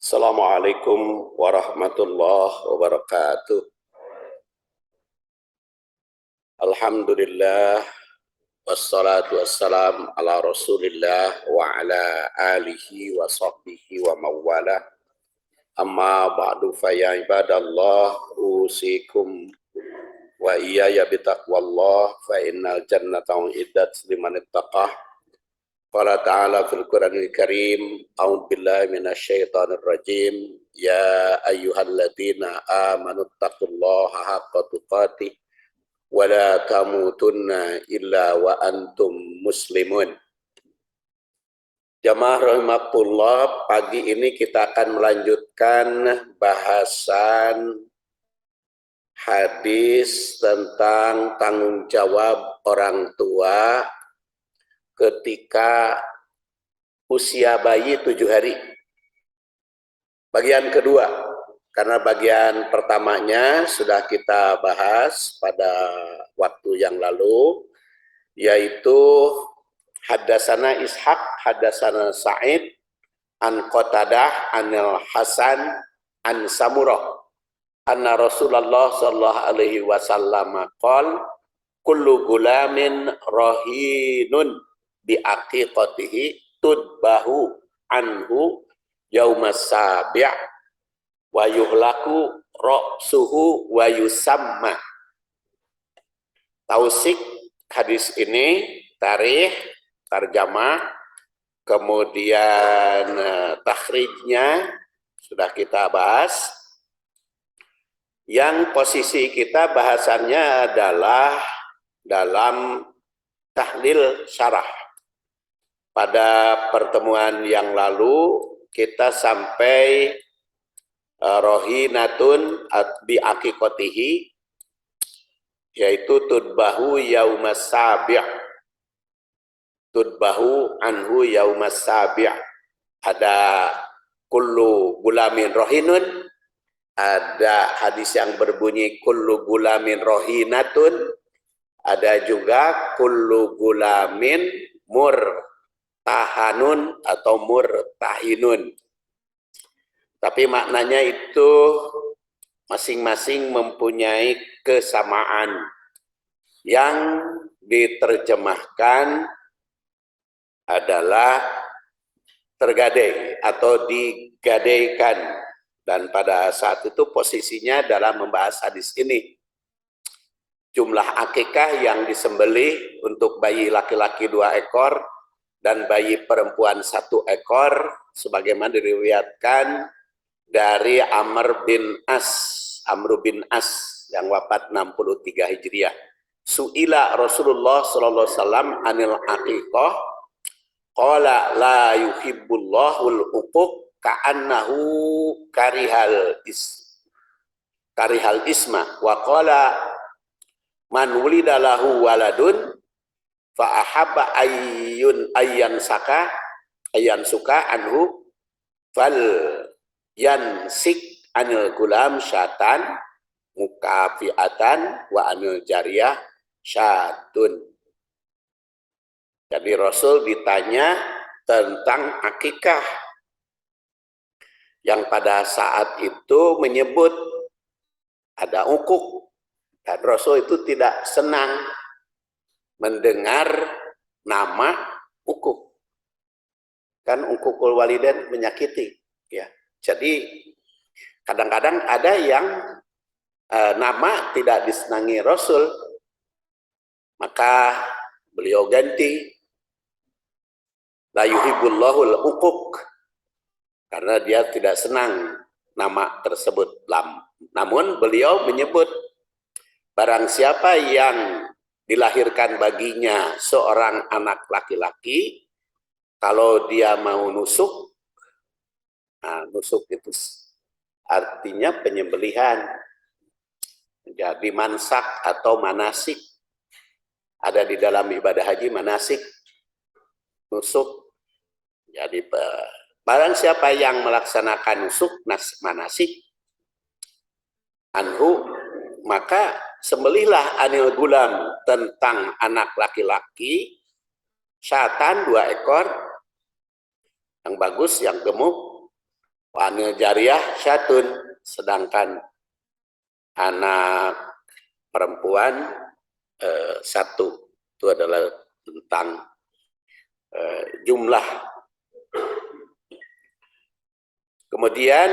Assalamualaikum warahmatullahi wabarakatuh. Alhamdulillah wassalatu wassalam ala Rasulillah wa ala alihi wa sahbihi wa mawala. Amma ba'du fa ya ibadallah usikum wa iyaya bitaqwallah fa innal jannata uiddat liman ittaqah. Qala ta'ala fil Qur'anil Karim, a'udzu billahi minasyaitonir rajim, ya ayyuhalladzina amanu taqullaha haqqa tuqatih wa la tamutunna illa wa antum muslimun. Jamaah rahimakumullah, pagi ini kita akan melanjutkan bahasan hadis tentang tanggung jawab orang tua ketika usia bayi 7 hari. Bagian kedua, karena bagian pertamanya sudah kita bahas pada waktu yang lalu, yaitu Haddasana Ishaq, Haddasana Sa'id, An Qatadah, Anil Hasan, An Samurah, Anna Rasulullah sallallahu alaihi wasallam qala kullu gulamin rahinun bi aqiqatihi tudbahu anhu yaumas sabi' wa yuhlaku ra'suhu wa yusamma. Tausik hadis ini, tarikh, tarjamah, kemudian takhrijnya sudah kita bahas. Yang posisi kita bahasannya adalah dalam tahlil syarah. Pada pertemuan yang lalu kita sampai rohinatun bi aqiqatihi, yaitu tudbahu yaumas sabi', tudbahu anhu yaumas sabi'. Ada kullu gulamin rohinun, ada hadis yang berbunyi kullu gulamin rohinatun, ada juga kullu gulamin murtahanun atau murtahinun. Tapi maknanya itu masing-masing mempunyai kesamaan. Yang diterjemahkan adalah tergadai atau digadaikan. Dan pada saat itu posisinya dalam membahas hadis ini, jumlah akikah yang disembelih untuk bayi laki-laki 2 ekor dan bayi perempuan 1 ekor, sebagaimana diriwayatkan dari Amr bin As yang wafat 63 Hijriah. Su'ila Rasulullah sallallahu alaihi wasallam anil aqiqah, qala la yuhibbullahul uquq ka'annahu karihal isma wa qala man wulida lahu waladun fa ahabba ayyan suka anhu fal yansik anil gulam syatan mukafiatan wa anil jariyah syatun. Jadi Rasul ditanya tentang akikah, yang pada saat itu menyebut ada ukuk, dan Rasul itu tidak senang mendengar nama ukuk. Kan ukukul walidain menyakiti, ya. Jadi kadang-kadang ada yang nama tidak disenangi Rasul, maka beliau ganti la yuhibbullahul uquq, karena dia tidak senang nama tersebut. Namun beliau menyebut barang siapa yang dilahirkan baginya seorang anak laki-laki, kalau dia mau nusuk, nah, nusuk itu artinya penyembelihan, jadi mansak atau manasik. Ada di dalam ibadah haji manasik, nusuk. Jadi barang siapa yang melaksanakan nusuk manasik anhu, maka sembelihlah anil gulam tentang anak laki-laki syatan 2 ekor yang bagus, yang gemuk, Wa anil jariyah syatun, sedangkan anak perempuan satu. Itu adalah tentang jumlah. Kemudian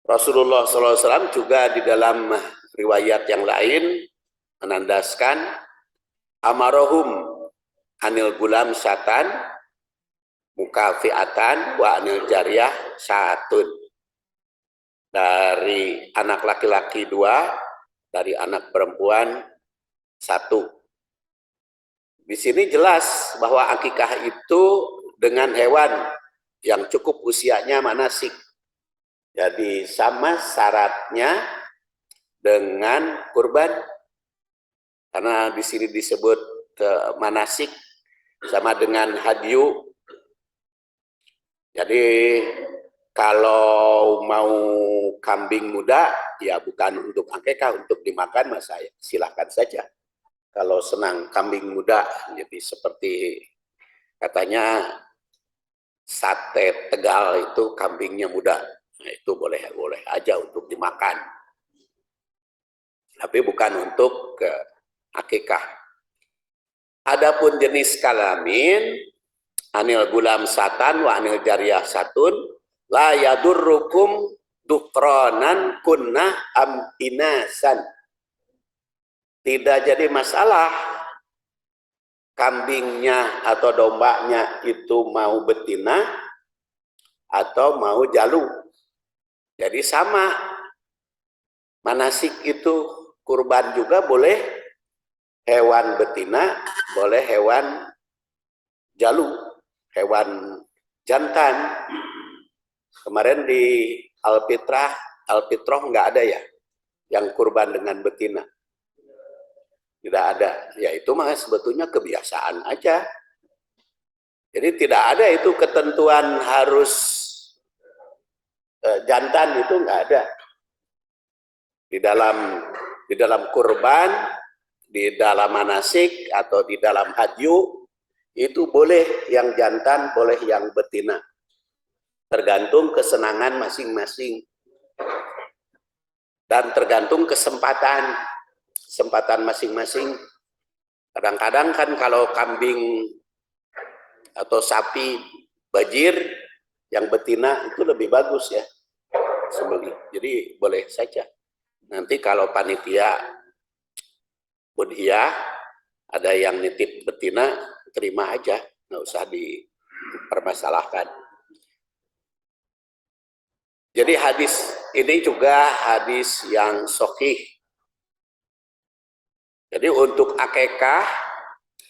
Rasulullah SAW juga di dalam riwayat yang lain menandaskan amarohum anil gulam syatan mukafiatan wa anil jariyah syatun. Dari anak laki-laki 2, dari anak perempuan 1. Di sini jelas bahwa akikah itu dengan hewan yang cukup usianya manasik. Jadi sama syaratnya dengan kurban. Karena di sini disebut manasik sama dengan hadyu. Jadi kalau mau kambing muda, ya bukan untuk akikah, untuk dimakan, mas saya silahkan saja. Kalau senang kambing muda, jadi seperti katanya sate Tegal itu kambingnya muda, nah itu boleh aja untuk dimakan, tapi bukan untuk akikah. Adapun jenis kelamin anil gulam satan wa anil jariyah satun la yadurrukum dukronan kunnah am inasan. Tidak jadi masalah kambingnya atau dombanya itu mau betina atau mau jalu. Jadi sama, manasik itu kurban juga boleh hewan betina, boleh hewan jalu, hewan jantan. Kemarin di Alfitrah nggak ada ya yang kurban dengan betina. Tidak ada, ya itu mah sebetulnya kebiasaan aja. Jadi tidak ada itu ketentuan harus jantan, itu nggak ada. Di dalam kurban, di dalam manasik atau di dalam hadyu itu boleh yang jantan, boleh yang betina. Tergantung kesenangan masing-masing dan tergantung kesempatan masing-masing. Kadang-kadang kan kalau kambing atau sapi bajir yang betina itu lebih bagus ya sembelih. Jadi boleh saja. Nanti kalau panitia budhiya ada yang nitip betina, terima aja, nggak usah dipermasalahkan. Jadi hadis ini juga hadis yang sahih. Jadi untuk akikah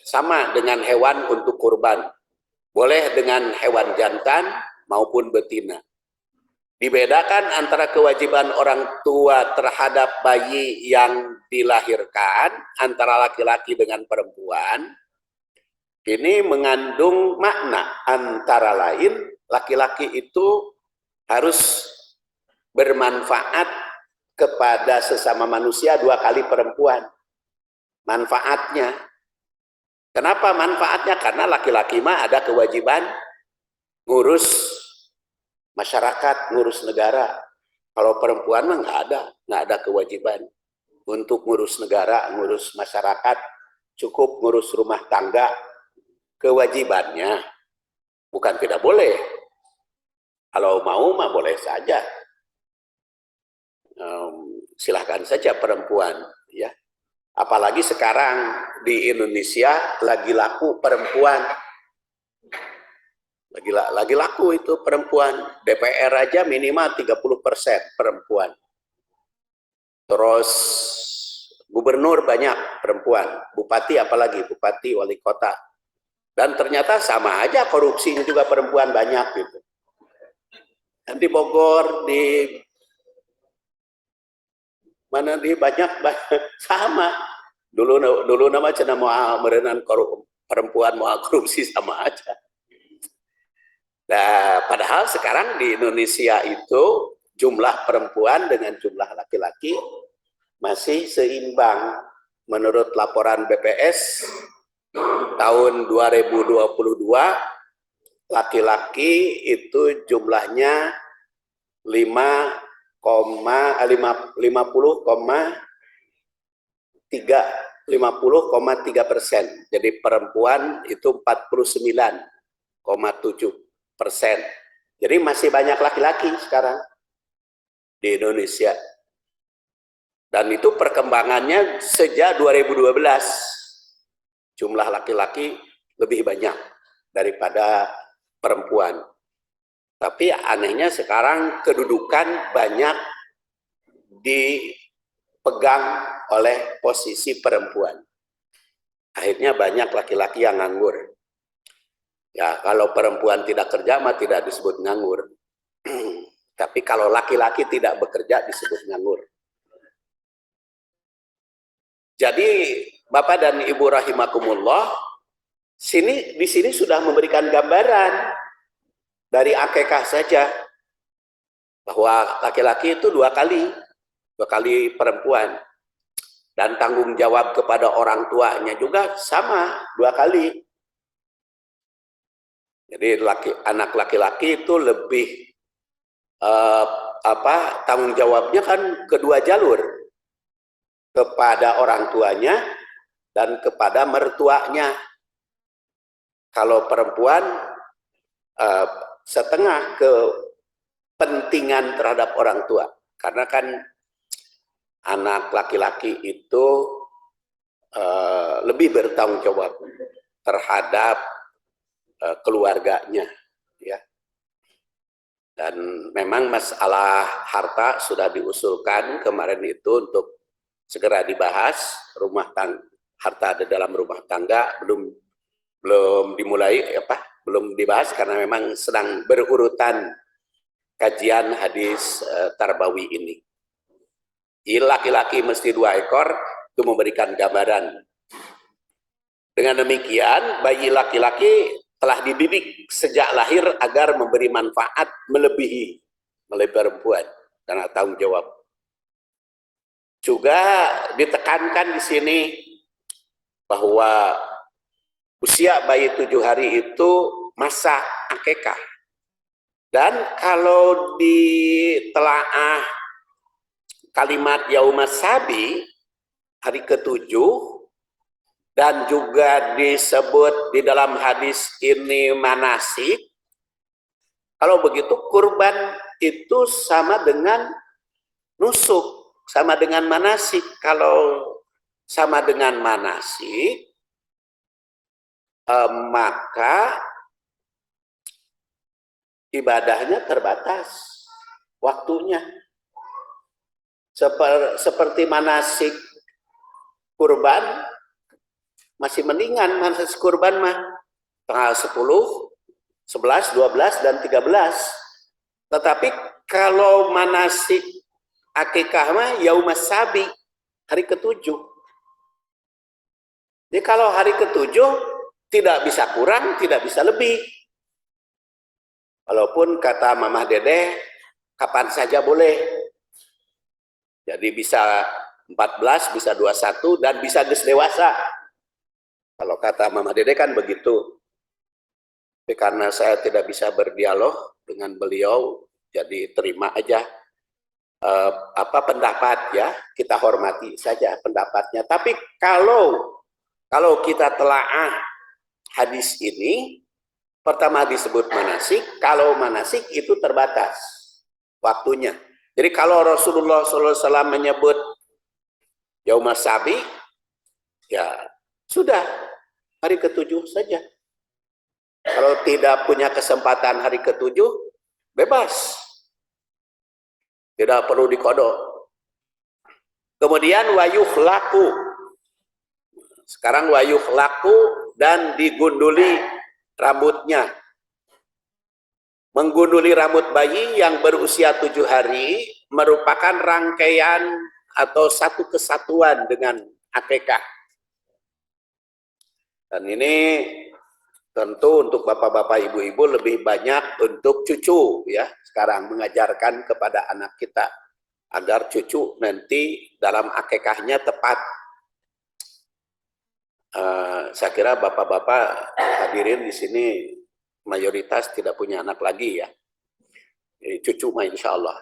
sama dengan hewan untuk kurban. Boleh dengan hewan jantan maupun betina. Dibedakan antara kewajiban orang tua terhadap bayi yang dilahirkan antara laki-laki dengan perempuan. Ini mengandung makna, antara lain laki-laki itu harus bermanfaat kepada sesama manusia 2 kali perempuan. Manfaatnya. Kenapa manfaatnya? Karena laki-laki mah ada kewajiban ngurus masyarakat, ngurus negara. Kalau perempuan mah nggak ada kewajiban untuk ngurus negara, ngurus masyarakat, cukup ngurus rumah tangga. Kewajibannya bukan tidak boleh. Kalau mau mah boleh saja. Silahkan saja perempuan, ya. Apalagi sekarang di Indonesia lagi laku perempuan. Lagi laku itu perempuan. DPR aja minimal 30% perempuan. Terus gubernur banyak perempuan. Bupati apalagi, bupati, wali kota. Dan ternyata sama aja korupsinya juga perempuan banyak gitu. Dan di Bogor, di mana di banyak sama. Dulu nama cina mau merenan perempuan mau korupsi sama aja. Nah, padahal sekarang di Indonesia itu jumlah perempuan dengan jumlah laki-laki masih seimbang. Menurut laporan BPS tahun 2022 laki-laki itu jumlahnya 50,3%. Jadi perempuan itu 49,7%. Jadi masih banyak laki-laki sekarang di Indonesia. Dan itu perkembangannya sejak 2012. Jumlah laki-laki lebih banyak daripada perempuan. Tapi anehnya sekarang kedudukan banyak dipegang oleh posisi perempuan. Akhirnya banyak laki-laki yang nganggur. Ya, kalau perempuan tidak kerja mah tidak disebut nganggur. Tapi kalau laki-laki tidak bekerja disebut nganggur. Jadi Bapak dan Ibu rahimakumullah, di sini sudah memberikan gambaran dari akikah saja bahwa laki-laki itu dua kali perempuan, dan tanggung jawab kepada orang tuanya juga sama, dua kali. Jadi anak laki-laki itu lebih tanggung jawabnya kan kedua jalur, kepada orang tuanya dan kepada mertuanya. Kalau perempuan setengah kepentingan terhadap orang tua, karena kan anak laki-laki itu lebih bertanggung jawab terhadap keluarganya, ya. Dan memang masalah harta sudah diusulkan kemarin itu untuk segera dibahas. Harta ada dalam rumah tangga belum dimulai, belum dibahas karena memang sedang berurutan kajian hadis Tarbawi ini. Laki-laki mesti 2 ekor, itu memberikan gambaran. Dengan demikian, bayi laki-laki telah dididik sejak lahir agar memberi manfaat melebihi perempuan karena tanggung jawab. Juga ditekankan di sini bahwa usia bayi 7 hari itu masa akikah. Dan kalau ditelaah kalimat Yaumas Sabi, hari ke-7, dan juga disebut di dalam hadis ini manasik. Kalau begitu kurban itu sama dengan nusuk, sama dengan manasik. Kalau sama dengan manasik, maka ibadahnya terbatas waktunya. Seperti manasik kurban, masih mendingan manasik kurban mah tanggal 10, 11, 12, dan 13. Tetapi kalau manasik akikah mah Yaumas Sabi, hari ke-7. Jadi kalau hari ke-7 tidak bisa kurang, tidak bisa lebih. Walaupun kata Mamah Dedeh, kapan saja boleh. Jadi bisa 14, bisa 21, dan bisa geus dewasa. Kalau kata Mama Dede kan begitu. Tapi karena saya tidak bisa berdialog dengan beliau, jadi terima aja pendapat, ya, kita hormati saja pendapatnya. Tapi kalau kita telaah hadis ini, pertama disebut manasik. Kalau manasik itu terbatas waktunya. Jadi kalau Rasulullah SAW menyebut Yaumas Sabi, ya sudah, hari ke-7 saja. Kalau tidak punya kesempatan hari ke-7, bebas. Tidak perlu dikodok. Kemudian wayuhlaku. Sekarang wayuhlaku dan digunduli rambutnya. Menggunduli rambut bayi yang berusia 7 hari merupakan rangkaian atau satu kesatuan dengan akikah. Dan ini tentu untuk bapak-bapak, ibu-ibu lebih banyak untuk cucu, ya. Sekarang mengajarkan kepada anak kita agar cucu nanti dalam akikahnya tepat. Saya kira bapak-bapak hadirin di sini mayoritas tidak punya anak lagi ya. Jadi cucu mah insya Allah.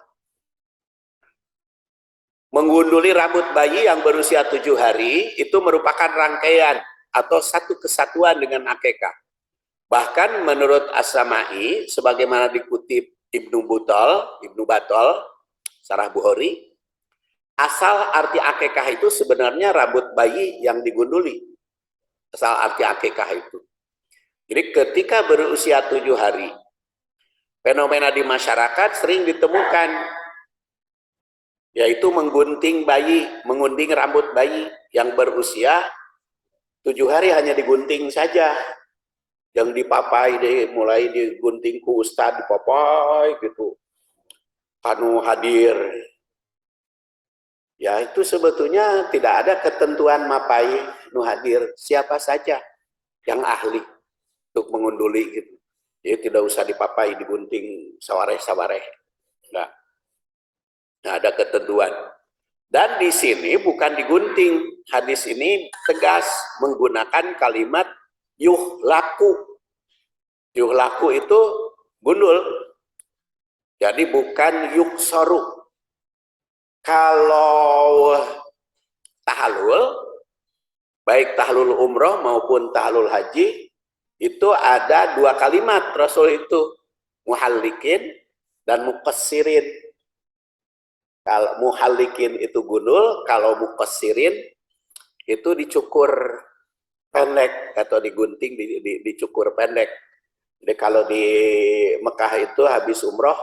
Menggunduli rambut bayi yang berusia 7 hari itu merupakan rangkaian atau satu kesatuan dengan akekah. Bahkan menurut As-Sama'i, sebagaimana dikutip Ibnu Batol, Sarah Bukhari, asal arti akekah itu sebenarnya rambut bayi yang digunduli. Asal arti akekah itu. Jadi ketika berusia 7 hari, fenomena di masyarakat sering ditemukan, yaitu menggunting rambut bayi yang berusia 7 hari hanya digunting saja. Yang dipapai mulai digunting ku ustad dipapai gitu. Kanu hadir. Ya itu sebetulnya tidak ada ketentuan mapai nu hadir, siapa saja yang ahli untuk mengunduli gitu. Jadi tidak usah dipapai digunting sawareh-sawareh. Nah, ada ketentuan. Dan di sini bukan digunting. Hadis ini tegas menggunakan kalimat yuhlaku. Yuhlaku itu gundul. Jadi bukan yuksoru. Kalau tahalul, baik tahlul umroh maupun tahlul haji, itu ada 2 kalimat Rasul itu, muhallikin dan muqassirin. Kalau muhallikin itu gundul, kalau muqassirin itu dicukur pendek atau digunting, dicukur pendek. Jadi kalau di Mekah itu habis umroh,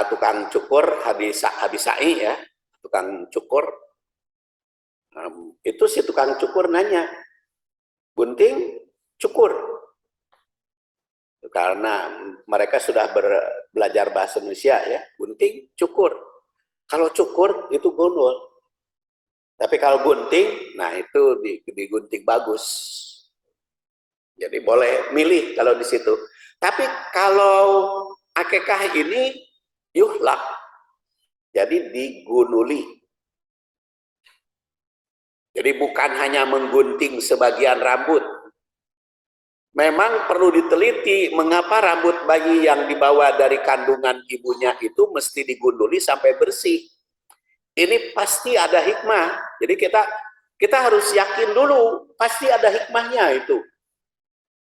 tukang cukur habis sa'i ya, tukang cukur, itu si tukang cukur nanya, gunting, cukur. Karena mereka sudah belajar bahasa Indonesia ya, gunting, cukur. Kalau cukur itu gundul. Tapi kalau gunting, nah itu digunting bagus. Jadi boleh milih kalau di situ. Tapi kalau akekah ini yuhlak, jadi digunduli. Jadi bukan hanya menggunting sebagian rambut. Memang perlu diteliti mengapa rambut bayi yang dibawa dari kandungan ibunya itu mesti digunduli sampai bersih. Ini pasti ada hikmah. Jadi kita harus yakin dulu, pasti ada hikmahnya itu.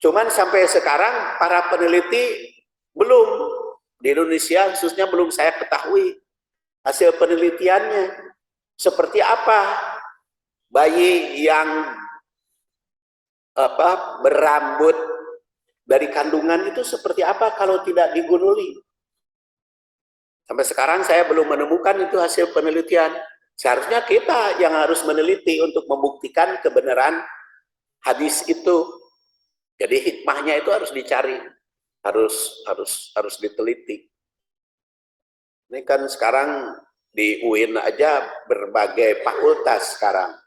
Cuman sampai sekarang para peneliti belum, di Indonesia khususnya belum saya ketahui hasil penelitiannya. Seperti apa bayi yang berambut dari kandungan itu seperti apa kalau tidak digunduli. Sampai sekarang saya belum menemukan itu hasil penelitian. Seharusnya kita yang harus meneliti untuk membuktikan kebenaran hadis itu. Jadi hikmahnya itu harus dicari, harus diteliti. Ini kan sekarang di UIN aja berbagai fakultas sekarang.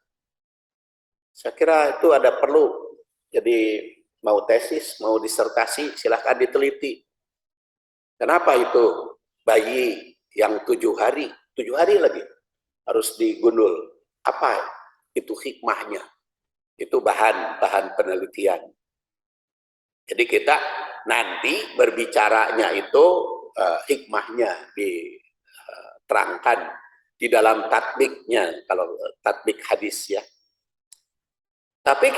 Saya kira itu ada perlu. Jadi mau tesis, mau disertasi, silahkan diteliti. Kenapa itu bayi yang 7 hari lagi harus digundul? Apa itu hikmahnya? Itu bahan penelitian. Jadi kita nanti berbicaranya itu hikmahnya diterangkan di dalam tatbiknya, kalau tatbik hadis ya. Tapi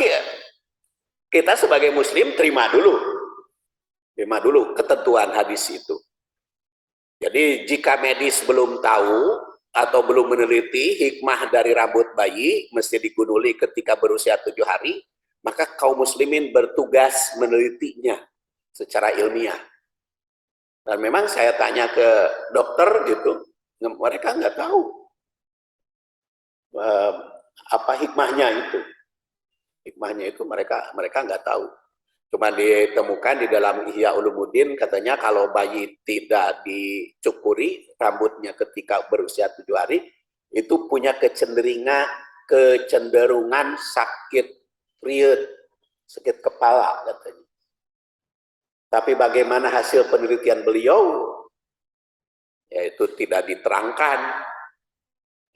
kita sebagai muslim terima dulu ketentuan hadis itu. Jadi jika medis belum tahu atau belum meneliti hikmah dari rambut bayi mesti digunduli ketika berusia 7 hari, maka kaum muslimin bertugas menelitinya secara ilmiah. Dan memang saya tanya ke dokter gitu, mereka nggak tahu apa hikmahnya itu. Hikmahnya itu mereka nggak tahu. Cuma ditemukan di dalam Ihya Ulumuddin, katanya kalau bayi tidak dicukuri rambutnya ketika berusia 7 hari, itu punya kecenderungan sakit period, sakit kepala katanya. Tapi bagaimana hasil penelitian beliau, yaitu tidak diterangkan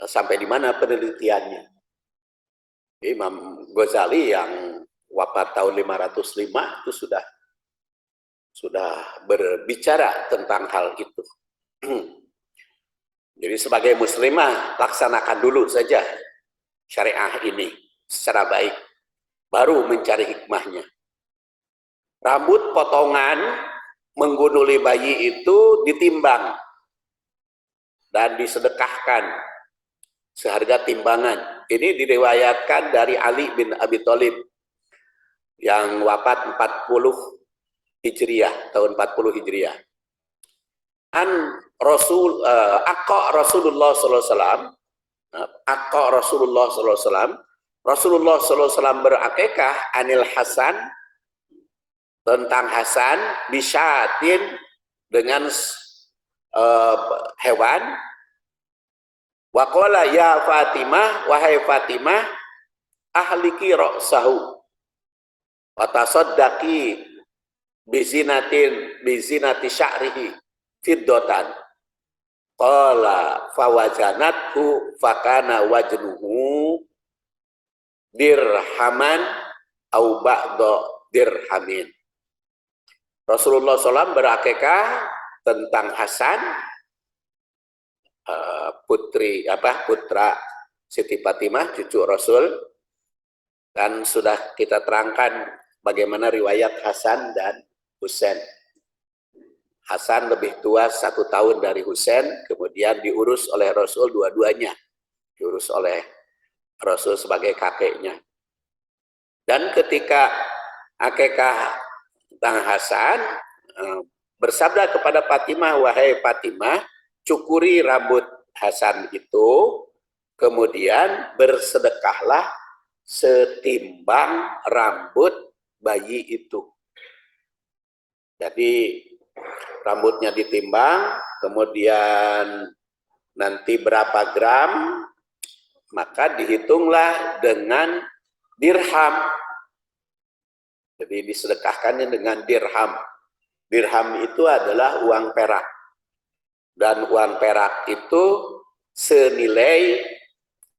sampai di mana penelitiannya. Imam Ghazali yang wafat tahun 505 itu sudah berbicara tentang hal itu. Jadi sebagai muslimah laksanakan dulu saja syariah ini secara baik, baru mencari hikmahnya. Rambut potongan menggunduli bayi itu ditimbang dan disedekahkan seharga timbangan. Ini diriwayatkan dari Ali bin Abi Thalib yang wafat 40 Hijriah, tahun 40 Hijriah. Rasulullah SAW, Rasulullah SAW berakikah anil Hasan, tentang Hasan, bisyatin, dengan hewan. Waqala ya Fatimah, wahai Fatimah, ahliki ra'sahu wa tasaddaqi bizinati sya'rihi fiddatan. Qala fawajanathu fakana wajnuhu dirhaman au ba'da dirhamin. Rasulullah SAW berakikah tentang Hasan, putra Siti Fatimah, cucu Rasul, dan sudah kita terangkan bagaimana riwayat Hasan dan Husain. Hasan lebih tua 1 tahun dari Husain, kemudian diurus oleh Rasul dua-duanya, diurus oleh Rasul sebagai kakeknya. Dan ketika akikah tentang Hasan, bersabda kepada Fatimah, wahai Fatimah, cukuri rambut Hasan itu, kemudian bersedekahlah setimbang rambut bayi itu. Jadi rambutnya ditimbang, kemudian nanti berapa gram, maka dihitunglah dengan dirham. Jadi disedekahkannya dengan dirham. Dirham itu adalah uang perak. Dan uang perak itu senilai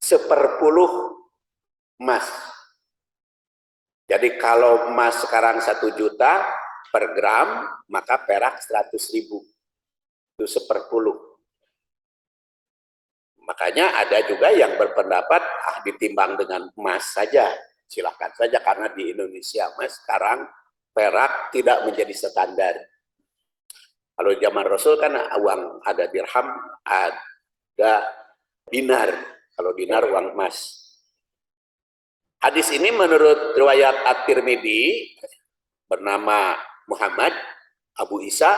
1/10 emas. Jadi kalau emas sekarang 1 juta per gram, maka perak 100.000. Itu 1/10. Makanya ada juga yang berpendapat ditimbang dengan emas saja. Silakan saja, karena di Indonesia mas sekarang perak tidak menjadi standar. Kalau zaman Rasul kan uang ada dirham, ada dinar. Kalau dinar uang emas. Hadis ini menurut riwayat At-Tirmidzi bernama Muhammad Abu Isa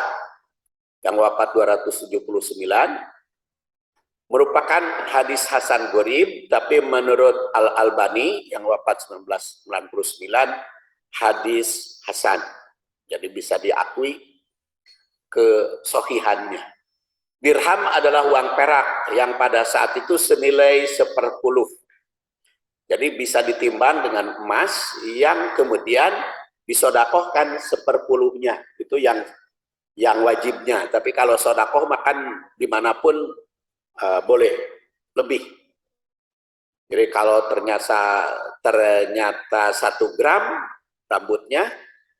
yang wafat 279, merupakan hadis Hasan Gharib, tapi menurut Al-Albani yang wafat 1999 hadis Hasan. Jadi bisa diakui kesohihannya. Dirham adalah uang perak yang pada saat itu senilai 1/10. Jadi bisa ditimbang dengan emas yang kemudian disodakohkan 1/10-nya. Itu yang wajibnya. Tapi kalau sodakoh makan dimanapun boleh lebih. Jadi kalau ternyata 1 gram rambutnya,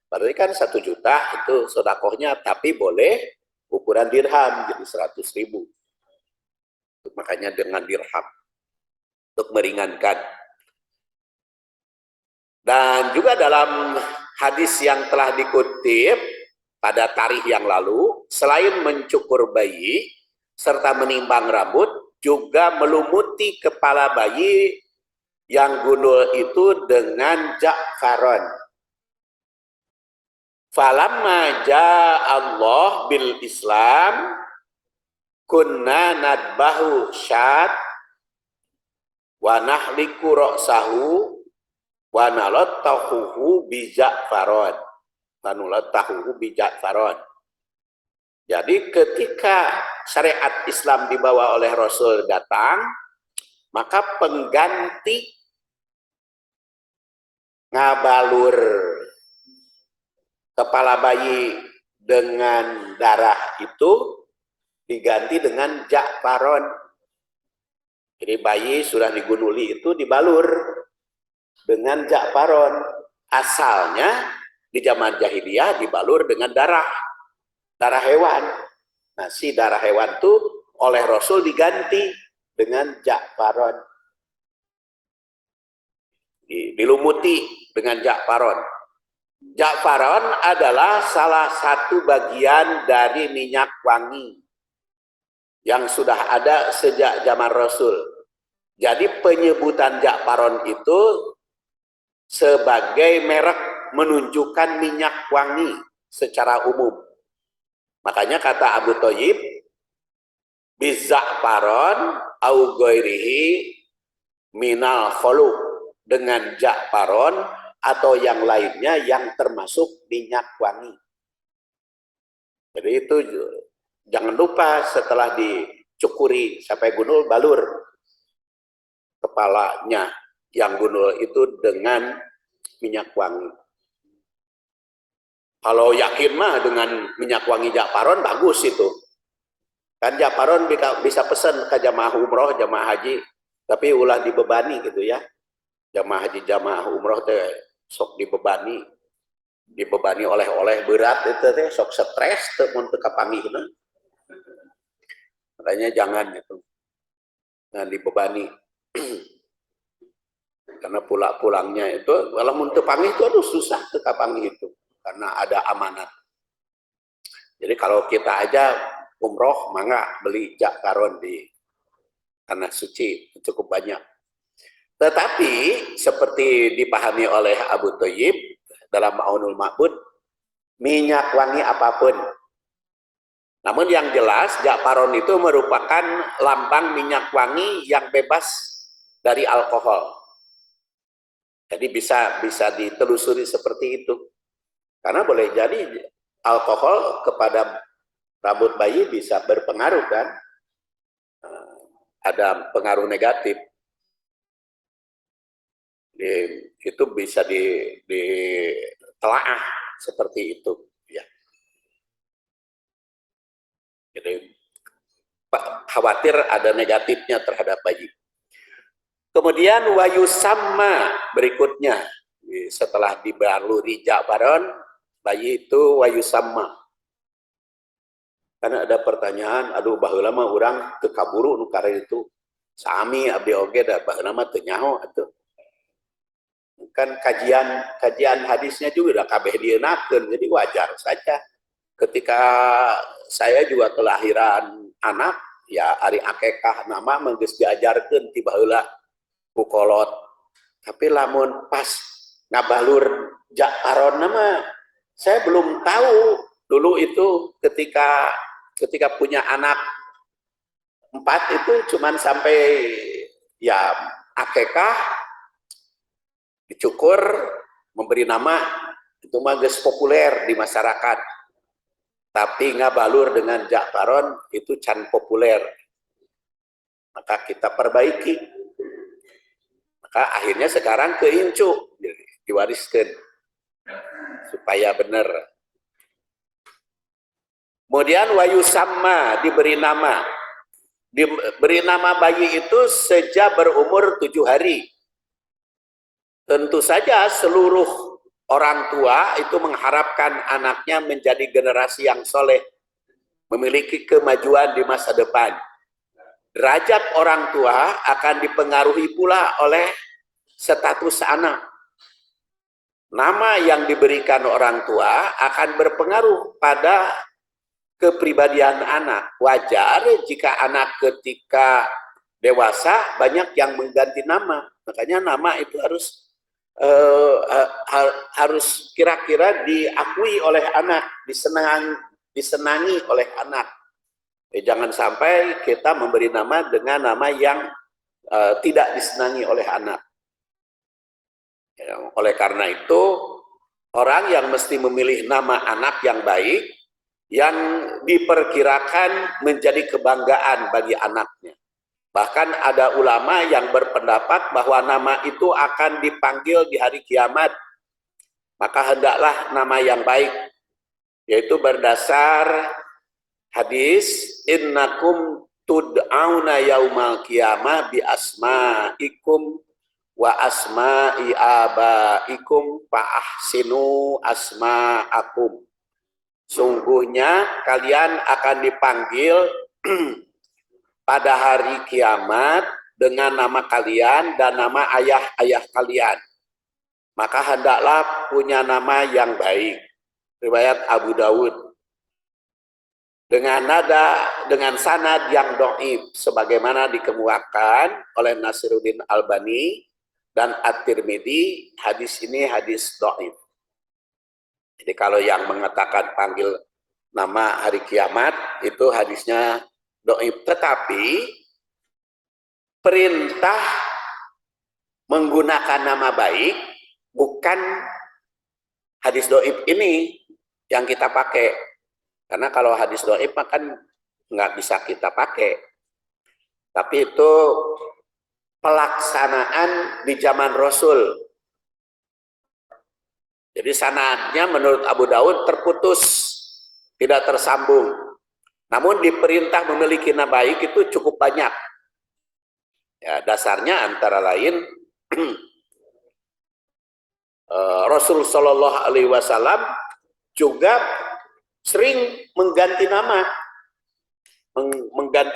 berarti kan 1 juta itu sodakohnya, tapi boleh ukuran dirham, jadi 100.000. Makanya dengan dirham untuk meringankan. Dan juga dalam hadis yang telah dikutip pada tarikh yang lalu, selain mencukur bayi serta menimbang rambut, juga melumuti kepala bayi yang gundul itu dengan ja'faron. Falamma ja'allah bil Islam kunna nadbahu syat wa nahliku ra'sahu wa nalattahu bi ja'faron. Jadi ketika syariat Islam dibawa oleh Rasul datang, maka pengganti ngabalur kepala bayi dengan darah itu diganti dengan ja'faron. Jadi bayi sudah digunduli itu dibalur dengan ja'faron. Asalnya di zaman jahiliyah dibalur dengan darah hewan. Nah, si darah hewan itu oleh Rasul diganti dengan ja'faron, dilumuti dengan ja'faron. Ja'faron adalah salah satu bagian dari minyak wangi yang sudah ada sejak zaman Rasul. Jadi penyebutan ja'faron itu sebagai merek menunjukkan minyak wangi secara umum. Makanya kata Abu Thayyib, biza'faron au ghairihi minal khuluq, dengan ja'faron atau yang lainnya yang termasuk minyak wangi. Jadi itu jangan lupa setelah dicukuri sampai gundul, balur kepalanya yang gundul itu dengan minyak wangi. Kalau yakin mah dengan minyak wangi ja'faron bagus itu. Kan ja'faron bisa pesan ke jamaah umroh, jamaah haji, tapi ulah dibebani gitu ya. Jamaah haji, jamaah umroh teh sok dibebani oleh-oleh berat itu teh sok stres teh mun teu kapanggihna. Makanya jangan itu. Nah, dibebani. Karena pulangnya itu kalau mun teu panggih itu aduh susah teu kapanggih itu karena ada amanat. Jadi kalau kita aja umroh mangga beli ja'faron di tanah suci cukup banyak. Tetapi seperti dipahami oleh Abu Thayyib dalam Aunul Ma'bud, minyak wangi apapun. Namun yang jelas ja'faron itu merupakan lambang minyak wangi yang bebas dari alkohol. Jadi bisa ditelusuri seperti itu. Karena boleh jadi alkohol kepada rambut bayi bisa berpengaruh kan. Ada pengaruh negatif. Itu bisa ditelaah seperti itu. Ya. Jadi khawatir ada negatifnya terhadap bayi. Kemudian wayusamma berikutnya, setelah dibaluri ja'faron, bayi itu wayusamma. Karena ada pertanyaan, aduh baheula mah urang teu kaburu nu kare itu. Sami abdi oge da baheula mah teu nyaho atuh. Kan kajian hadisnya juga udah kabeh dienakeun, jadi wajar saja. Ketika saya juga kelahiran anak, ya ari akekah nama menggeus diajarkeun ti baheula bukolot. Tapi lamun pas ngabalur ja'faron nama saya belum tahu dulu itu ketika punya anak 4 itu cuman sampai ya akekah dicukur memberi nama itu mah geus populer di masyarakat. Tapi ngabalur dengan ja'faron itu can populer. Maka kita perbaiki. Maka akhirnya sekarang ke incu diwariskan supaya benar. Kemudian wayusamma diberi nama. Diberi nama bayi itu sejak berumur 7 hari. Tentu saja seluruh orang tua itu mengharapkan anaknya menjadi generasi yang soleh, memiliki kemajuan di masa depan. Derajat orang tua akan dipengaruhi pula oleh status anak. Nama yang diberikan orang tua akan berpengaruh pada kepribadian anak. Wajar jika anak ketika dewasa banyak yang mengganti nama. Makanya nama itu harus kira-kira diakui oleh anak, disenangi oleh anak. Jangan sampai kita memberi nama dengan nama yang tidak disenangi oleh anak. Ya, oleh karena itu, orang yang mesti memilih nama anak yang baik, yang diperkirakan menjadi kebanggaan bagi anaknya. Bahkan ada ulama yang berpendapat bahwa nama itu akan dipanggil di hari kiamat. Maka hendaklah nama yang baik, yaitu berdasar hadis innakum tud'auna yaumal qiyamah bi asma'ikum wa asma'i abaikum fa ahsinu asma'akum. Sungguhnya kalian akan dipanggil pada hari kiamat dengan nama kalian dan nama ayah-ayah kalian. Maka hendaklah punya nama yang baik. Riwayat Abu Dawud. Dengan sanad yang dhaif sebagaimana dikemukakan oleh Nasiruddin Albani dan At-Tirmidzi, hadis ini hadis dhaif. Jadi kalau yang mengatakan panggil nama hari kiamat itu hadisnya dhaif, tetapi perintah menggunakan nama baik bukan hadis dhaif ini yang kita pakai. Karena kalau hadis dhaif kan nggak bisa kita pakai. Tapi itu pelaksanaan di zaman Rasul. Jadi sanadnya menurut Abu Dawud terputus, tidak tersambung. Namun diperintah memiliki nama baik itu cukup banyak. Ya, dasarnya antara lain Rasul Shallallahu Alaihi Wasallam juga sering mengganti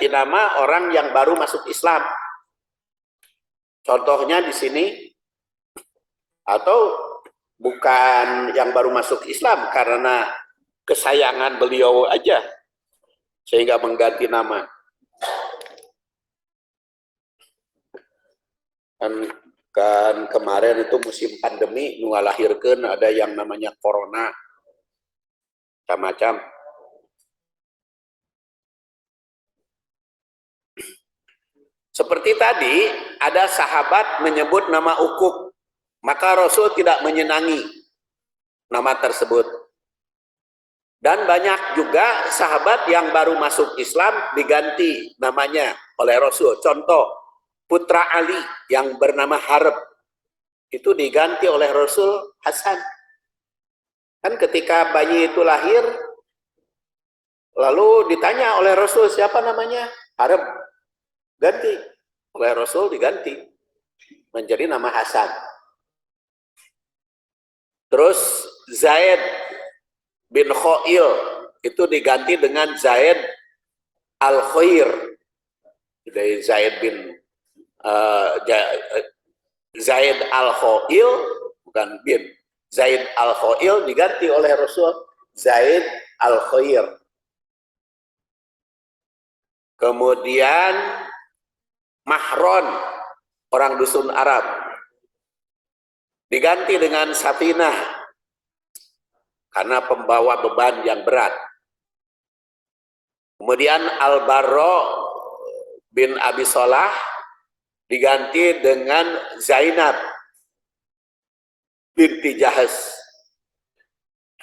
nama orang yang baru masuk Islam. Contohnya di sini, atau bukan yang baru masuk Islam karena kesayangan beliau aja sehingga mengganti nama. Kan kemarin itu musim pandemi ngalahirkeun ada yang namanya corona. Macam-macam. Seperti tadi, ada sahabat menyebut nama Ukuk, maka Rasul tidak menyenangi nama tersebut. Dan banyak juga sahabat yang baru masuk Islam diganti namanya oleh Rasul. Contoh, putra Ali yang bernama Harb, itu diganti oleh Rasul Hasan. Kan ketika bayi itu lahir, lalu ditanya oleh Rasul, siapa namanya? Harb. Ganti. Oleh Rasul diganti. Menjadi nama Hasan. Terus Zaid bin Khoil, itu diganti dengan Zaid al-Khair. Dari Zaid bin Zaid al-Khail, bukan bin. Zaid al-Khail diganti oleh Rasul Zaid al-Khair. Kemudian Mahron, orang dusun Arab, diganti dengan Safinah karena pembawa beban yang berat. Kemudian Al-Barra bin Abi Solah diganti dengan Zainab binti Jahas.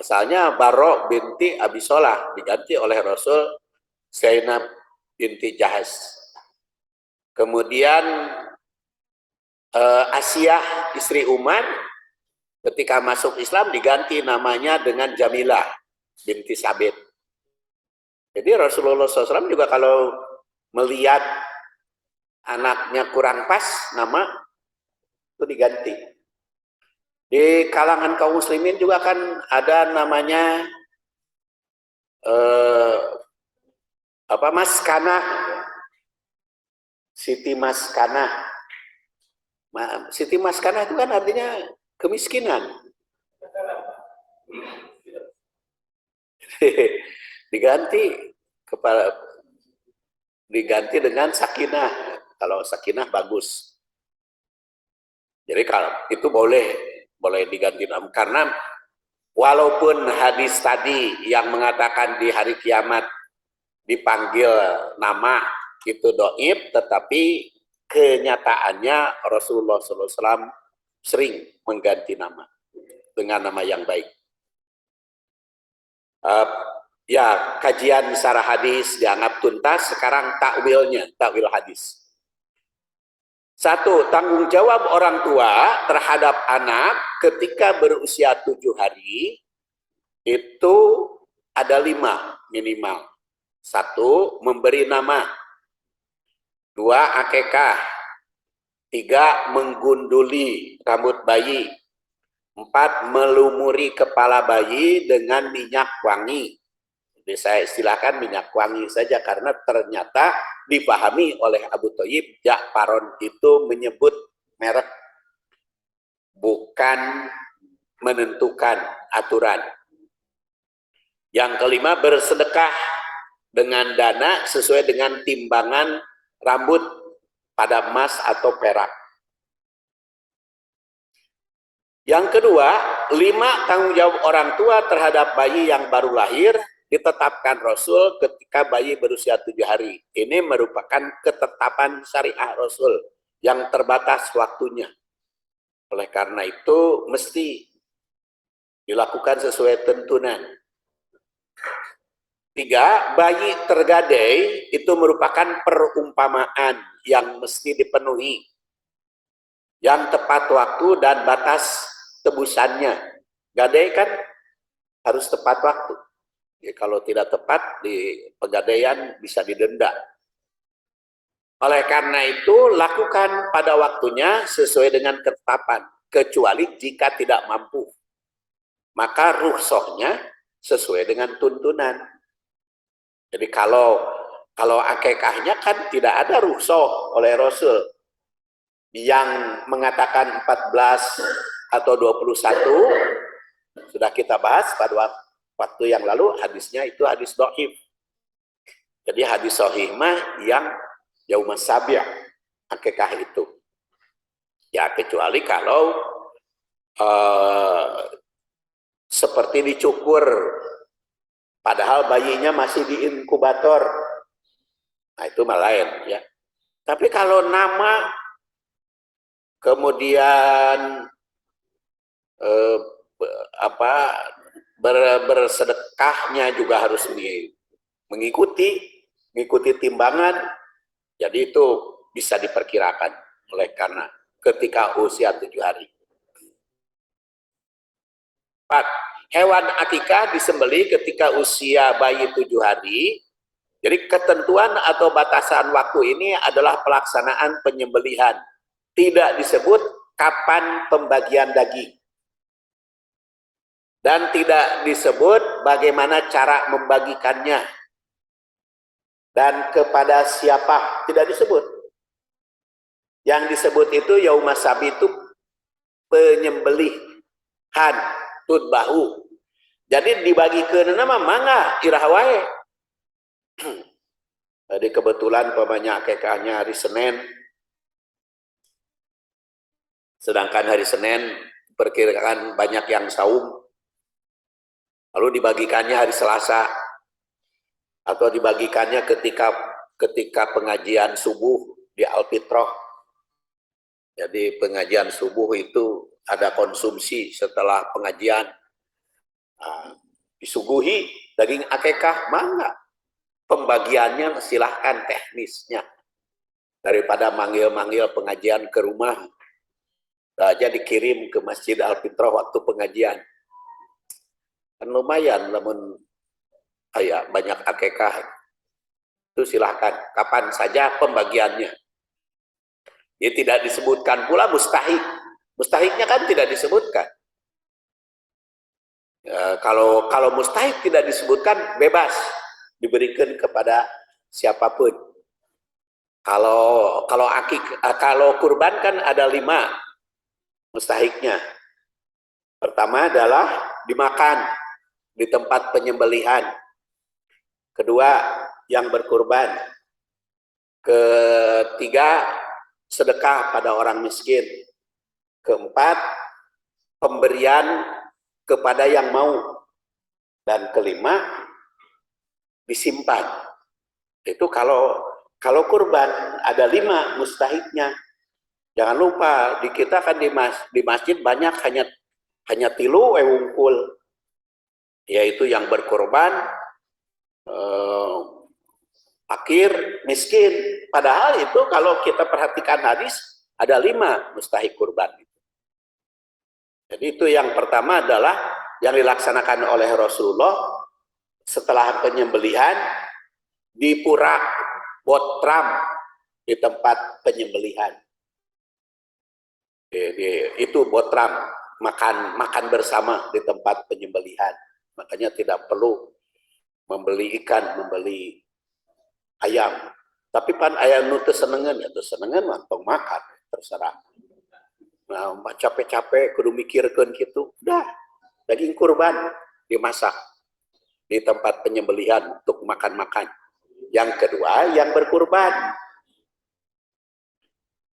Asalnya Barra binti Abi Solah, diganti oleh Rasul Zainab binti Jahas. Kemudian Asiyah istri Umar ketika masuk Islam diganti namanya dengan Jamilah binti Sabit. Jadi Rasulullah SAW juga kalau melihat anaknya kurang pas nama itu diganti. Di kalangan kaum muslimin juga kan ada namanya Maskanah, Siti Maskanah. Siti Maskanah itu kan artinya kemiskinan. diganti dengan Sakinah. Kalau Sakinah bagus. Jadi kalau itu boleh diganti nama, karena walaupun hadis tadi yang mengatakan di hari kiamat dipanggil nama itu dhaif, tetapi kenyataannya Rasulullah SAW sering mengganti nama dengan nama yang baik. Ya, kajian secara hadis dianggap tuntas. Sekarang takwilnya, takwil hadis. 1. Tanggung jawab orang tua terhadap anak ketika berusia 7 hari itu ada 5 minimal. 1. Memberi nama. 2. Akekah. 3. Menggunduli rambut bayi. 4. Melumuri kepala bayi dengan minyak wangi. Jadi saya istilahkan minyak wangi saja karena ternyata dipahami oleh Abu Thayyib, Ja'faron itu menyebut merek, bukan menentukan aturan. Yang kelima, bersedekah dengan dana sesuai dengan timbangan rambut pada emas atau perak. Yang kedua, 5. Tanggung jawab orang tua terhadap bayi yang baru lahir ditetapkan Rasul ketika bayi berusia 7 hari. Ini merupakan ketetapan syariah Rasul yang terbatas waktunya. Oleh karena itu mesti dilakukan sesuai tuntunan. 3. Bayi tergadai itu merupakan perumpamaan yang mesti dipenuhi, yang tepat waktu dan batas tebusannya. Gadai kan harus tepat waktu. Ya, kalau tidak tepat di pegadaian bisa didenda. Oleh karena itu lakukan pada waktunya sesuai dengan ketetapan, kecuali jika tidak mampu. Maka rukhsahnya sesuai dengan tuntunan. Jadi kalau akikahnya kan tidak ada rukhsah oleh Rasul yang mengatakan 14 atau 21, sudah kita bahas pada waktu yang lalu, hadisnya itu hadis dhaif. Jadi hadis sahih mah yang yaumas sabi' akikah itu. Ya kecuali kalau seperti dicukur padahal bayinya masih di inkubator. Nah, itu malah lain ya. Tapi kalau nama kemudian bersedekahnya juga harus mengikuti timbangan, jadi itu bisa diperkirakan oleh karena ketika usia 7 hari. 4. Hewan akikah disembelih ketika usia bayi 7 hari. Jadi ketentuan atau batasan waktu ini adalah pelaksanaan penyembelihan. Tidak disebut kapan pembagian daging. Dan tidak disebut bagaimana cara membagikannya. Dan kepada siapa, tidak disebut. Yang disebut itu yaumas sabi itu penyembelihan, tudbahu. Jadi dibagi ke nama mangga irah wae. Jadi kebetulan pamannya akikahnya hari Senin, sedangkan hari Senin perkirakan banyak yang saum, lalu dibagikannya hari Selasa atau dibagikannya ketika pengajian subuh di Al-Fitrah. Jadi pengajian subuh itu ada konsumsi setelah pengajian. Nah, disuguhi daging akikah, mangga. Pembagiannya silahkan teknisnya. Daripada manggil-manggil pengajian ke rumah, aja dikirim ke Masjid Al-Fitrah waktu pengajian. Kan lumayan, namun banyak akikah. Itu silahkan, kapan saja pembagiannya. Dia tidak disebutkan pula mustahik. Mustahiknya kan tidak disebutkan. Kalau mustahik tidak disebutkan, bebas diberikan kepada siapapun. Kalau kurban kan ada 5 mustahiknya. Pertama adalah dimakan di tempat penyembelihan. Kedua, yang berkurban. Ketiga, sedekah pada orang miskin. Keempat, pemberian kepada yang mau. Dan kelima, disimpan. Itu kalau kurban ada 5 mustahiknya. Jangan lupa di kita kan di masjid banyak hanya 3 wungkul, yaitu yang berkorban, fakir, miskin. Padahal itu kalau kita perhatikan hadis ada 5 mustahik kurban. Jadi itu yang pertama adalah yang dilaksanakan oleh Rasulullah setelah penyembelihan di pura Botram, di tempat penyembelihan. Itu botram, makan bersama di tempat penyembelihan. Makanya tidak perlu membeli ikan, membeli ayam. Tapi pan ayam nu senengan ya senengan mantong makan, terserah. Nah, capek-capek kudu mikirkeun gitu. Udah, daging kurban dimasak di tempat penyembelihan untuk makan-makan. Yang kedua, yang berkurban.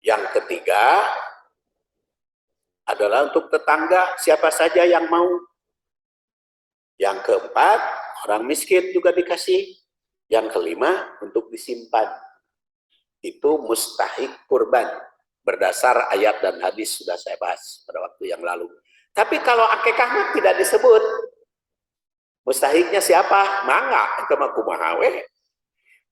Yang ketiga adalah untuk tetangga, siapa saja yang mau. Yang keempat, orang miskin juga dikasih. Yang kelima, untuk disimpan. Itu mustahik kurban. Berdasar ayat dan hadis sudah saya bahas pada waktu yang lalu. Tapi kalau akikah tidak disebut. Mustahiknya siapa? Mangga. Itu mah kumaha we.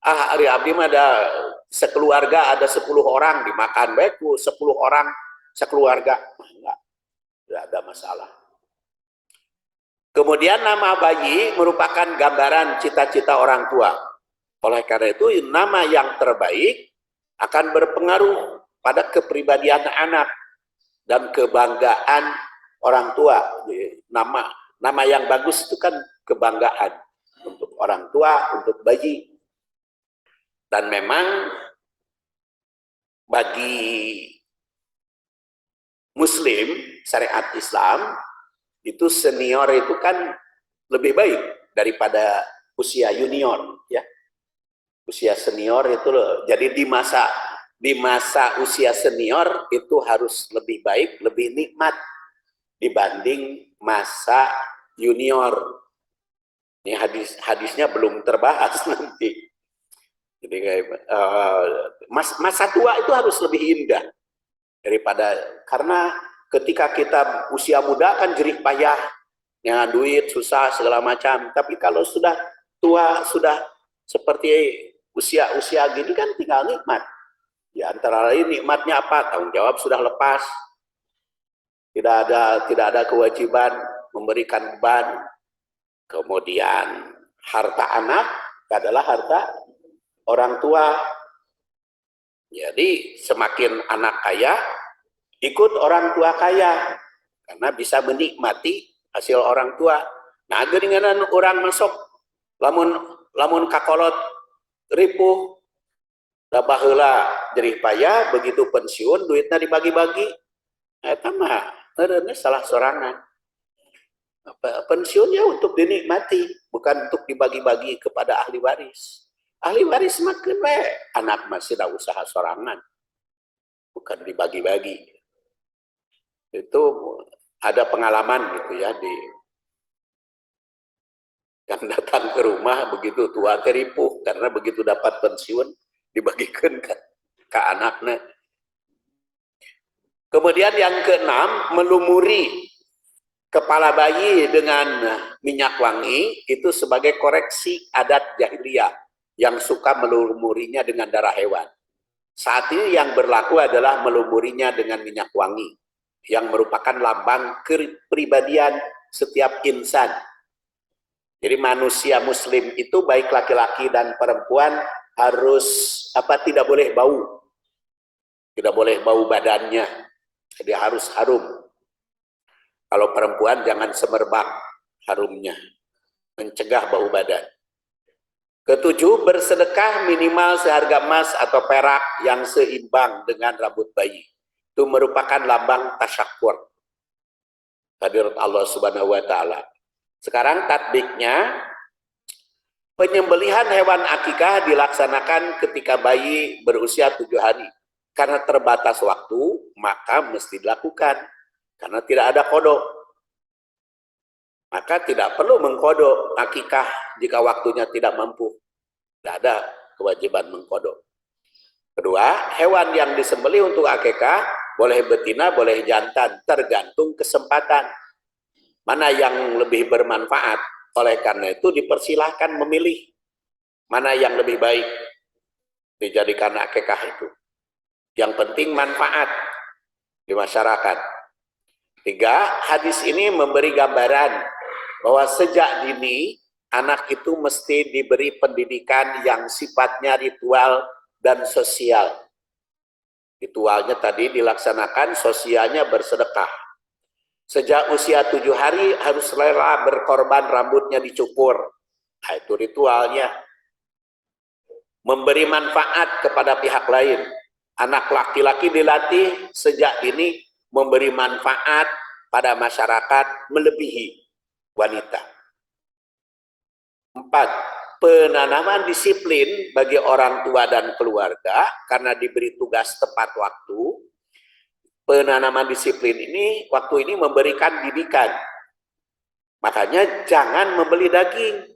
Ari abdi mah ada sekeluarga, ada 10 orang dimakan baik 10 orang sekeluarga. Enggak. Tidak ada masalah. Kemudian nama bayi merupakan gambaran cita-cita orang tua. Oleh karena itu nama yang terbaik akan berpengaruh pada kepribadian anak dan kebanggaan orang tua. Nama yang bagus itu kan kebanggaan untuk orang tua, untuk bayi. Dan memang bagi Muslim, syariat Islam, itu senior itu kan lebih baik daripada usia junior, ya. Usia senior itu loh. Jadi di masa usia senior itu harus lebih baik, lebih nikmat dibanding masa junior. Ini hadisnya belum terbahas nanti. Jadi masa tua itu harus lebih indah daripada, karena ketika kita usia muda kan jerih payah, ya duit susah segala macam. Tapi kalau sudah tua, sudah seperti usia gini kan tinggal nikmat. Ya antara lain nikmatnya apa? Tanggung jawab sudah lepas, tidak ada kewajiban memberikan beban. Kemudian harta anak adalah harta orang tua. Jadi semakin anak kaya, ikut orang tua kaya, karena bisa menikmati hasil orang tua. Nah, geuningan orang masuk lamun kakolot ripuh, da baheula jerih payah, begitu pensiun duitnya dibagi-bagi. Eta mah eureunna salah sorangan. Pensiunnya untuk dinikmati, bukan untuk dibagi-bagi kepada ahli waris. Ahli waris makin we, anak masih da usaha sorangan, bukan dibagi-bagi. Itu ada pengalaman gitu ya, yang datang ke rumah begitu tua teripuh karena begitu dapat pensiun dibagikan ke anaknya. Kemudian yang keenam, melumuri kepala bayi dengan minyak wangi itu sebagai koreksi adat jahiliyah yang suka melumurinya dengan darah hewan. Saat ini yang berlaku adalah melumurinya dengan minyak wangi, yang merupakan lambang kepribadian setiap insan. Jadi manusia muslim itu baik laki-laki dan perempuan harus tidak boleh bau. Tidak boleh bau badannya. Dia harus harum. Kalau perempuan jangan semerbak harumnya, mencegah bau badan. Ketujuh, bersedekah minimal seharga emas atau perak yang seimbang dengan rambut bayi. Itu merupakan lambang tasyakur hadirat Allah Subhanahu wa taala. Sekarang tatbiknya, penyembelihan hewan akikah dilaksanakan ketika bayi berusia 7 hari. Karena terbatas waktu, maka mesti dilakukan. Karena tidak ada kodok. Maka tidak perlu mengkodok akikah jika waktunya tidak mampu. Tidak ada kewajiban mengkodok. Kedua, hewan yang disembelih untuk akikah boleh betina, boleh jantan, tergantung kesempatan. Mana yang lebih bermanfaat. Oleh karena itu dipersilahkan memilih mana yang lebih baik dijadikan akikah itu. Yang penting manfaat di masyarakat. Tiga, hadis ini memberi gambaran bahwa sejak dini anak itu mesti diberi pendidikan yang sifatnya ritual dan sosial. Ritualnya tadi dilaksanakan, sosialnya bersedekah. Sejak usia 7 hari harus rela berkorban, rambutnya dicukur. Nah, itu ritualnya. Memberi manfaat kepada pihak lain. Anak laki-laki dilatih sejak dini memberi manfaat pada masyarakat melebihi wanita. 4. Penanaman disiplin bagi orang tua dan keluarga karena diberi tugas tepat waktu. Penanaman disiplin ini, waktu ini memberikan didikan. Makanya jangan membeli daging.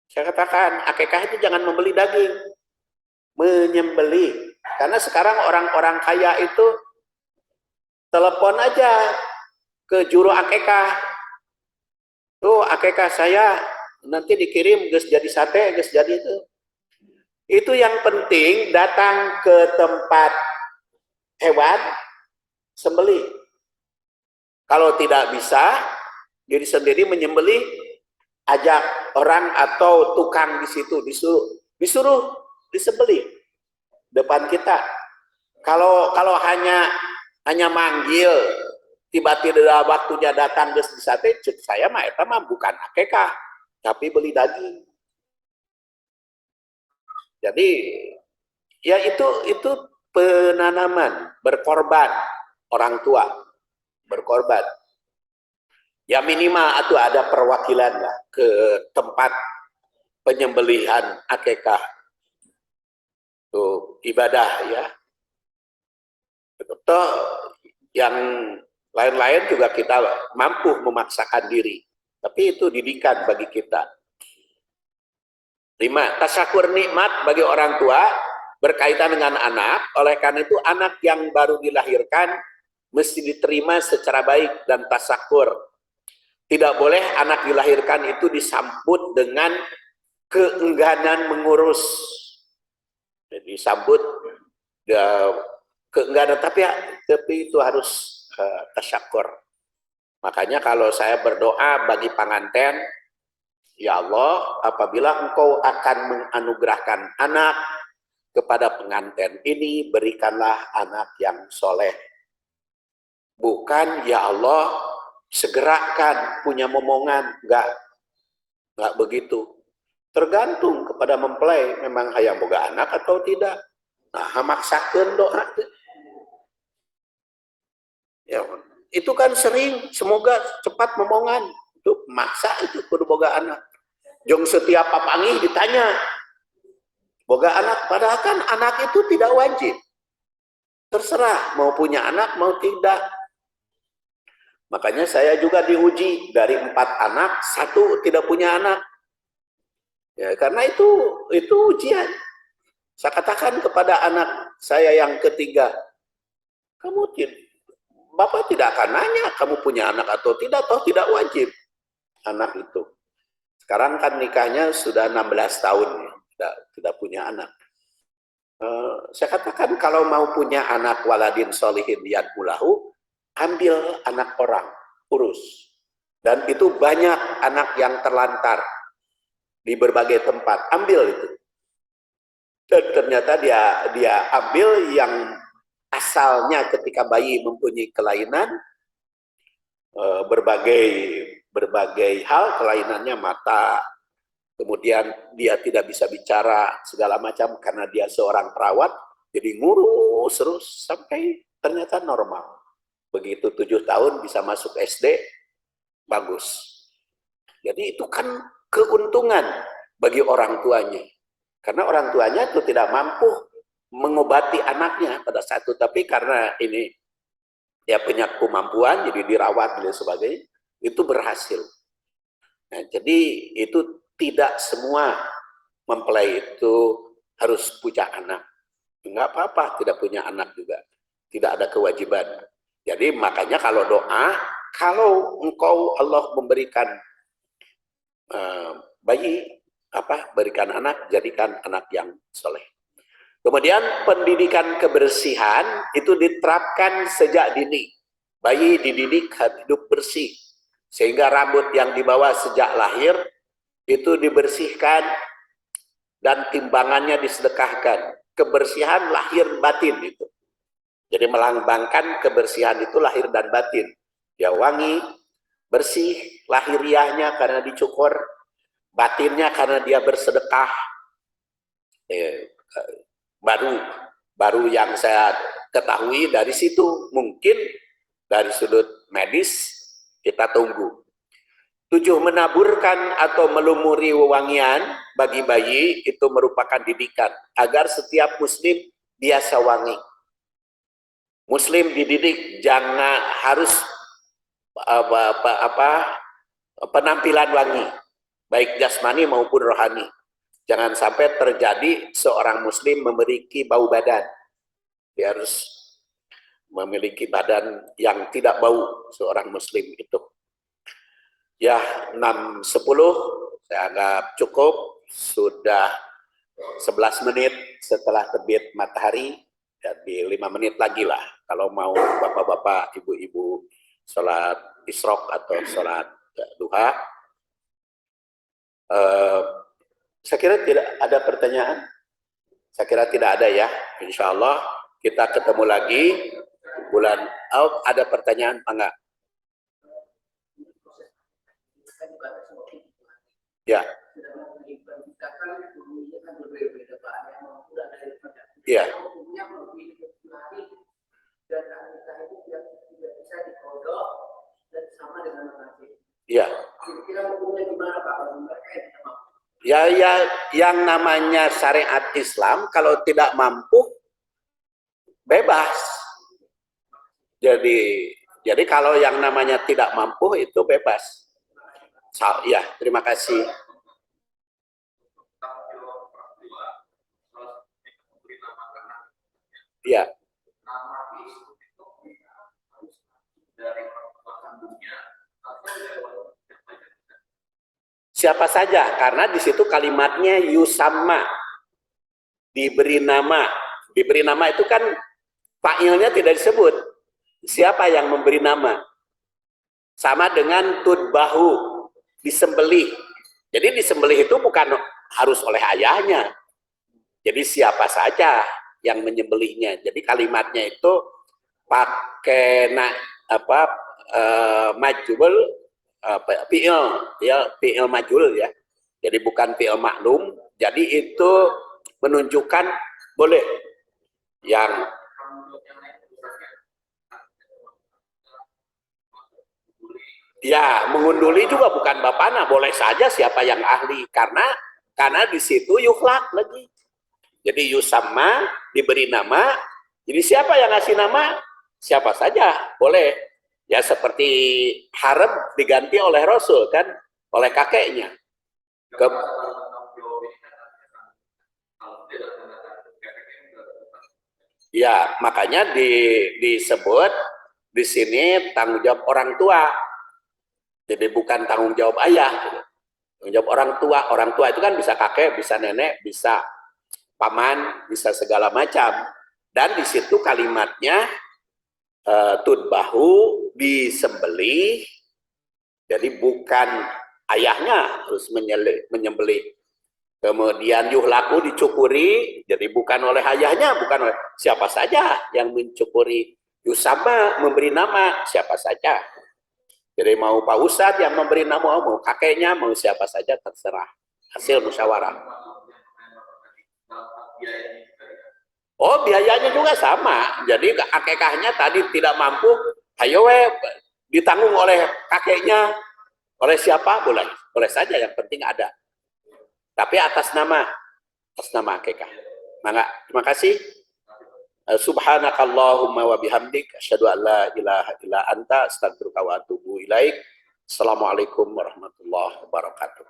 Saya katakan, akikah itu jangan membeli daging. Menyembelih. Karena sekarang orang-orang kaya itu telepon aja ke juru akikah. Tuh akikah saya nanti dikirim ges jadi sate, ges jadi itu. Itu yang penting datang ke tempat hewan sembelih. Kalau tidak bisa diri sendiri menyembelih, ajak orang atau tukang di situ disuruh disembelih depan kita. Kalau hanya manggil, tiba-tiba waktunya datang geus di sate, saya mah eta mah bukan akikah, tapi beli daging. Jadi ya itu penanaman, berkorban, orang tua berkorban. Ya minimal itu ada perwakilan lah ke tempat penyembelihan akikah. Tuh ibadah ya. Toh yang lain-lain juga kita mampu memaksakan diri. Tapi itu didikan bagi kita. 5. Tasyakur nikmat bagi orang tua berkaitan dengan anak. Oleh karena itu anak yang baru dilahirkan mesti diterima secara baik dan tasyakur. Tidak boleh anak dilahirkan itu disambut dengan keengganan mengurus. Jadi disambut keengganan, tapi itu harus tasyakur. Makanya kalau saya berdoa bagi pengantin, ya Allah, apabila engkau akan menganugerahkan anak kepada pengantin ini, berikanlah anak yang soleh. Bukan, ya Allah, segerakan punya momongan. Enggak begitu. Tergantung kepada mempelai, memang hayang boga anak atau tidak. Nah, maksakeun doa. Ya, itu kan sering, semoga cepat momongan. Itu maksa itu kudu boga anak. Jong setiap papangih ditanya, boga anak, padahal kan anak itu tidak wajib. Terserah mau punya anak mau tidak. Makanya saya juga diuji dari 4 anak, 1 tidak punya anak. Ya, karena itu ujian. Saya katakan kepada anak saya yang ketiga, Bapak tidak akan nanya kamu punya anak atau tidak, toh tidak wajib anak itu. Sekarang kan nikahnya sudah 16 tahun, tidak punya anak. Saya katakan kalau mau punya anak waladin solihin yadmulahu, ambil anak orang, urus. Dan itu banyak anak yang terlantar di berbagai tempat, ambil itu. Dan ternyata dia ambil yang asalnya ketika bayi mempunyai kelainan, berbagai hal, kelainannya mata, kemudian dia tidak bisa bicara segala macam karena dia seorang perawat, jadi ngurus terus sampai ternyata normal. Begitu 7 tahun bisa masuk SD, bagus. Jadi itu kan keuntungan bagi orang tuanya. Karena orang tuanya itu tidak mampu mengobati anaknya pada saat itu, tapi karena ini ya punya kemampuan, jadi dirawat dan sebagainya, itu berhasil. Nah, jadi itu tidak semua mempelai itu harus punya anak. Enggak apa-apa tidak punya anak juga. Tidak ada kewajiban. Jadi makanya kalau doa, kalau engkau Allah memberikan bayi, berikan anak, jadikan anak yang soleh. Kemudian pendidikan kebersihan itu diterapkan sejak dini. Bayi dididik hidup bersih. Sehingga rambut yang dibawa sejak lahir itu dibersihkan dan timbangannya disedekahkan. Kebersihan lahir batin itu. Jadi melambangkan kebersihan itu lahir dan batin. Dia wangi, bersih, lahiriahnya karena dicukur, batinnya karena dia bersedekah. Baru yang saya ketahui dari situ. Mungkin dari sudut medis kita tunggu. 7, menaburkan atau melumuri wewangian bagi bayi itu merupakan didikan agar setiap muslim biasa wangi. Muslim dididik jangan harus penampilan wangi, baik jasmani maupun rohani. Jangan sampai terjadi seorang muslim memiliki bau badan. Dia harus memiliki badan yang tidak bau, seorang muslim itu. Ya, 6.10 saya anggap cukup. Sudah 11 menit setelah terbit matahari. Jadi 5 menit lagi lah. Kalau mau bapak-bapak, ibu-ibu sholat isrok atau sholat duha. Saya kira tidak ada pertanyaan. Saya kira tidak ada ya. Insya Allah kita ketemu lagi bulan. Oh, ada pertanyaan enggak? Ya. Ya. Ya. Ya, yang namanya syariat Islam kalau tidak mampu bebas. Jadi kalau yang namanya tidak mampu itu bebas. Ya, terima kasih. Ya. Siapa saja, karena di situ kalimatnya yusamma, diberi nama. Diberi nama itu kan fa'ilnya tidak disebut. Siapa yang memberi nama? Sama dengan tudbahu, disembelih. Jadi disembelih itu bukan harus oleh ayahnya. Jadi siapa saja yang menyembelihnya. Jadi kalimatnya itu pakai majul, fi'il majul ya. Jadi bukan fi'il maklum. Jadi itu menunjukkan boleh yang ya mengunduli juga bukan bapana, boleh saja siapa yang ahli karena di situ yukhlak lagi. Jadi yusamma, diberi nama. Jadi siapa yang ngasih nama? Siapa saja boleh. Ya seperti harem diganti oleh Rasul kan, oleh kakeknya. Ya, makanya disebut di sini tanggung jawab orang tua. Jadi bukan tanggung jawab ayah. Tanggung jawab orang tua. Orang tua itu kan bisa kakek, bisa nenek, bisa paman, bisa segala macam. Dan di situ kalimatnya tudbahu, disembelih. Jadi bukan ayahnya harus menyembelih. Kemudian yuhlaku, dicukuri, jadi bukan oleh ayahnya, bukan oleh siapa saja yang mencukuri. Yusama, memberi nama siapa saja. Jadi mau Pak Ustadz yang memberi nama, mau kakeknya, mau siapa saja terserah. Hasil musyawarah. Oh, biayanya juga sama. Jadi akekahnya tadi tidak mampu, ayo ditanggung oleh kakeknya, oleh siapa boleh, boleh saja. Yang penting ada. Tapi atas nama akekah. Maka terima kasih. Subhanakallahumma wa bihamdik asyhadu an la ilaha illa anta astaghfiruka wa atubu ilaik. Assalamualaikum warahmatullahi wabarakatuh.